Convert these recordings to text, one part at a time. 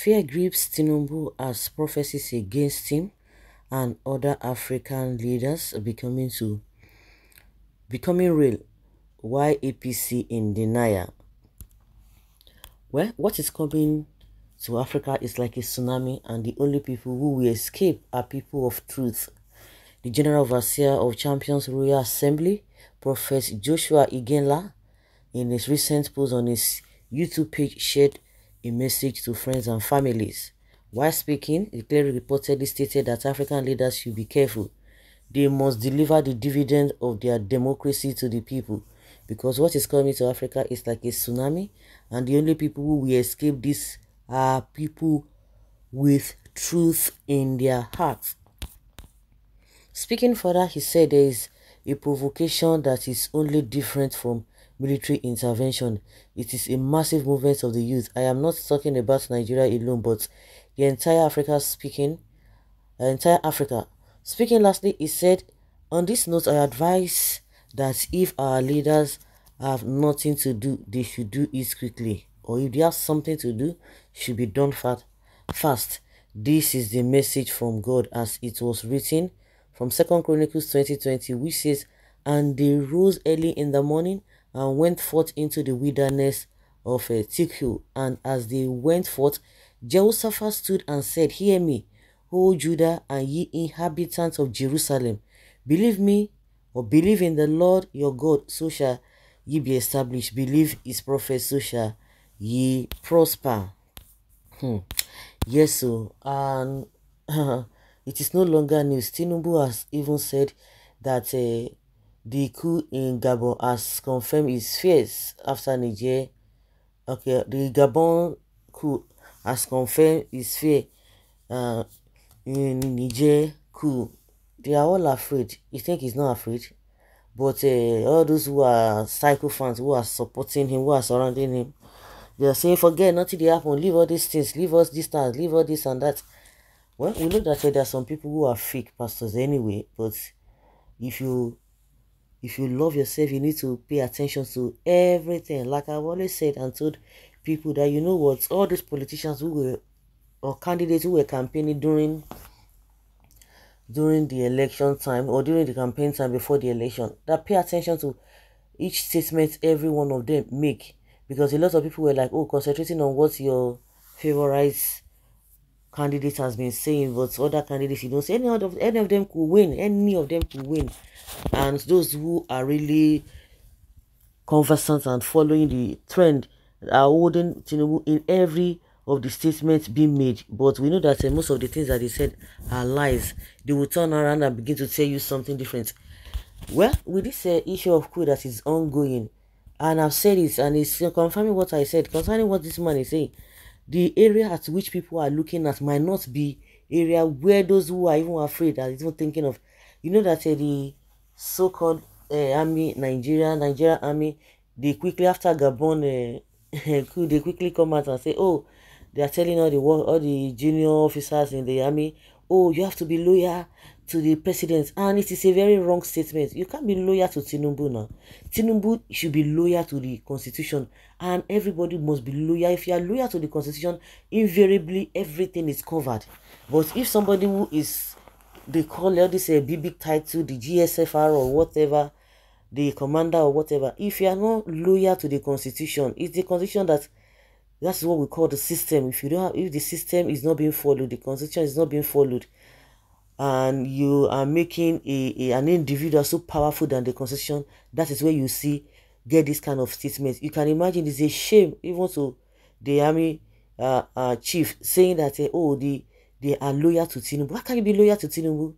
Fear grips Tinubu as prophecies against him and other African leaders becoming real. Why APC in denial? Well, what is coming to Africa is like a tsunami, and the only people who will escape are people of truth. The General Overseer of Champions Royal Assembly, Prophet Joshua Igenla, in his recent post on his YouTube page, shared a message to friends and families. While speaking, he clearly reportedly stated that African leaders should be careful. They must deliver the dividend of their democracy to the people, because what is coming to Africa is like a tsunami, and the only people who will escape this are people with truth in their hearts. Speaking further, he said there is a provocation that is only different from military intervention. It is a massive movement of the youth. I am not talking about Nigeria alone, but the entire Africa. Speaking lastly, he said, on this note, I advise that if our leaders have nothing to do, they should do it quickly. Or if they have something to do, it should be done fast. This is the message from God as it was written from 2 Chronicles 20:20, which says, and they rose early in the morning and went forth into the wilderness of Tiku. And as they went forth, Jehoshaphat stood and said, hear me, O Judah, and ye inhabitants of Jerusalem. Believe me, or believe in the Lord your God, so shall ye be established. Believe his prophet, so shall ye prosper. Yes, so, and it is no longer news. Tinubu has even said that the coup in Gabon has confirmed his fears after Niger. Okay, the Gabon coup has confirmed his fear in Niger coup. They are all afraid. You think he's not afraid? But all those who are sycophants, who are supporting him, who are surrounding him, they are saying, forget, nothing they happen, leave all these things, leave us distance, leave all this and that. Well, we know that there are some people who are fake pastors anyway, but if you love yourself, you need to pay attention to everything. Like I've always said and told people that, you know what, all these politicians who were, or candidates who were campaigning during the election time or during the campaign time before the election, that pay attention to each statement every one of them make, because a lot of people were like, oh, concentrating on what your favorite candidate has been saying, but other candidates, you don't say any of them could win, and those who are really conversant and following the trend are holding Tinubu in every of the statements being made. But we know that most of the things that they said are lies. They will turn around and begin to tell you something different. Well, with this issue of coup that is ongoing, and I've said it, and it's confirming what I said concerning what this man is saying, the area at which people are looking at might not be area where those who are even afraid are even thinking of. You know that the so-called army, Nigeria army, they quickly after Gabon coup, they quickly come out and say, oh, they are telling all the junior officers in the army, oh, you have to be loyal to the president. And it is a very wrong statement. You can't be loyal to Tinubu now. Tinubu should be loyal to the constitution, and everybody must be loyal. If you are loyal to the constitution, invariably everything is covered. But if somebody who is, they call all this a big title, the GSFR or whatever, the commander or whatever, if you are not loyal to the constitution, it's the constitution that's what we call the system. If the system is not being followed, the constitution is not being followed, and you are making an individual so powerful than the constitution, that is where you get this kind of statement. You can imagine it's a shame even to the army chief saying that oh, they are loyal to Tinubu. How can you be loyal to Tinubu?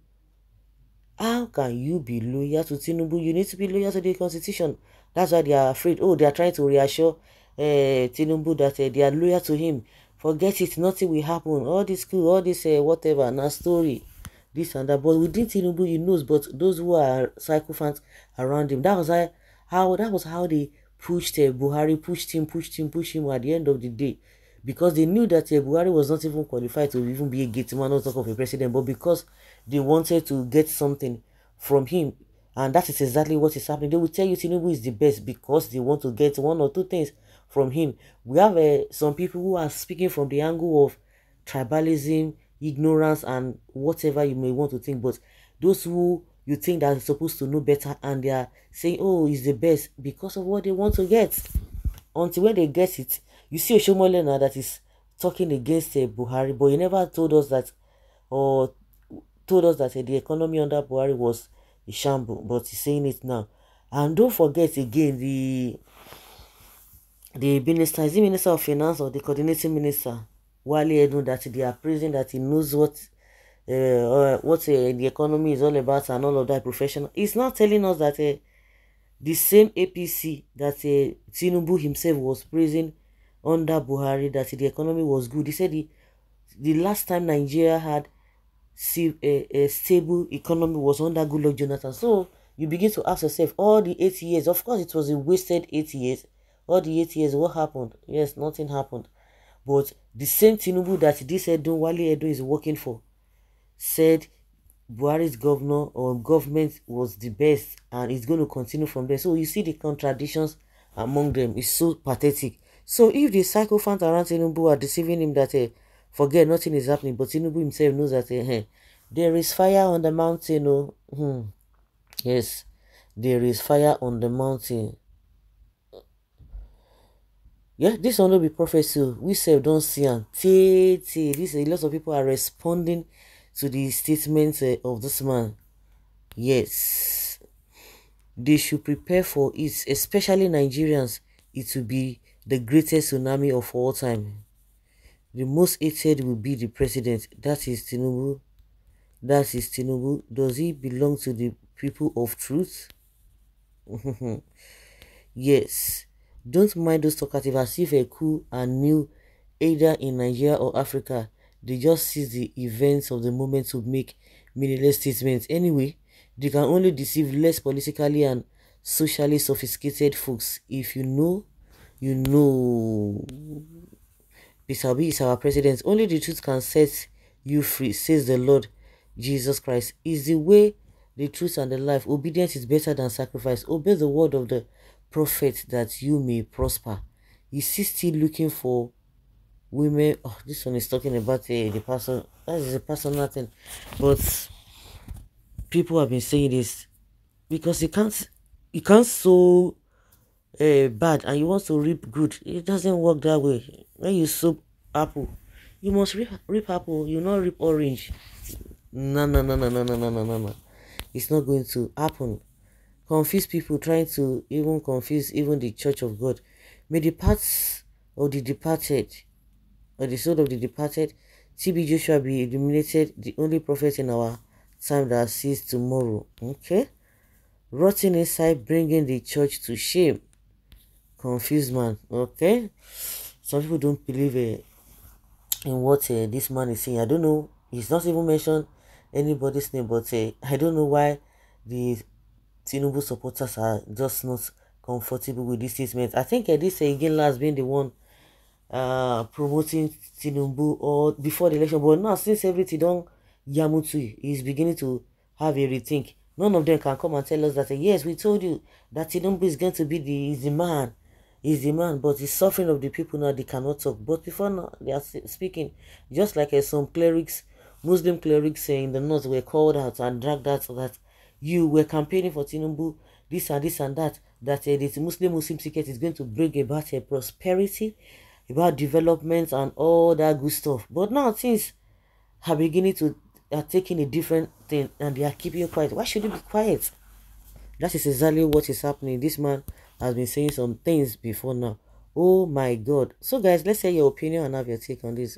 How can you be loyal to Tinubu? You need to be loyal to the constitution. That's why they are afraid. Oh, they are trying to reassure Tinubu that they are loyal to him. Forget it, nothing will happen. All this school, all this whatever, now story, this and that. But within Tinubu, he knows. But those who are sycophants around him, that was how they pushed Buhari, pushed him at the end of the day, because they knew that Buhari was not even qualified to even be a gateman, not talk of a president, but because they wanted to get something from him. And that is exactly what is happening. They will tell you Tinubu is the best because they want to get one or two things from him. We have some people who are speaking from the angle of tribalism, ignorance, and whatever you may want to think. But those who you think that are supposed to know better, and they are saying, oh, he's the best because of what they want to get. Until when they get it, you see Oshomole now that is talking against Buhari, but he never told us that, or told us that the economy under Buhari was a shambles, but he's saying it now. And don't forget again the minister, is the minister of finance or the coordinating minister, Wale Edun, that they are praising that he knows what the economy is all about and all of that professional. He's not telling us that the same APC that Tinubu himself was praising under Buhari, that the economy was good. He said the last time Nigeria had a stable economy was under Goodluck Jonathan. So you begin to ask yourself, all the 8 years, of course it was a wasted 8 years. All the 8 years, what happened? Yes, nothing happened. But the same Tinubu that this Wale Edo is working for said Buhari's governor or government was the best and it's going to continue from there. So you see the contradictions among them. It's so pathetic. So if the sycophants around Tinubu are deceiving him that forget nothing is happening, but Tinubu himself knows that there is fire on the mountain. Yes, there is fire on the mountain. Yeah, this will not be prophecy. We say don't see and this a lot of people are responding to the statements of this man. Yes, they should prepare for it, especially Nigerians. It will be the greatest tsunami of all time. The most hated will be the president. That is Tinubu. That is Tinubu. Does he belong to the people of truth? Yes. Don't mind those talkative as if a coup are new either in Nigeria or Africa. They just seize the events of the moment to make meaningless statements. Anyway, they can only deceive less politically and socially sophisticated folks. If you know, you know. Peace is our president. Only the truth can set you free, says the Lord Jesus Christ. Is the way, the truth, and the life. Obedience is better than sacrifice. Obey the word of the prophet that you may prosper. Is he still looking for women? Oh, this one is talking about the person. That is a personal thing. But people have been saying this because you can't sow bad and you want to reap good. It doesn't work that way. When you sow apple, you must reap apple. You not reap orange. No, no, no, no, no, no, no, no, no, no. It's not going to happen. Confuse people, trying to even confuse even the church of God. May the parts of the departed, or the soul of the departed, TB Joshua be illuminated, the only prophet in our time that sees tomorrow. Okay? Rotting inside, bringing the church to shame. Confused man. Okay? Some people don't believe in what this man is saying. I don't know. He's not even mentioned anybody's name, but I don't know why the Tinubu supporters are just not comfortable with this statement. I think this again has been the one promoting Tinubu or before the election, but now since everything don't Yamutu is beginning to have a rethink. None of them can come and tell us that yes, we told you that Tinubu is going to be the man. Is the man, but the suffering of the people now, they cannot talk. But before now, they are speaking, just like some clerics, Muslim clerics in the north were called out and dragged out so that you were campaigning for Tinubu, this and that this Muslim ticket is going to bring about a prosperity, about development and all that good stuff. But now things are beginning to are taking a different thing and they are keeping you quiet. Why should you be quiet? That is exactly what is happening. This man has been saying some things before now. Oh my God. So guys, let's hear your opinion and have your take on this.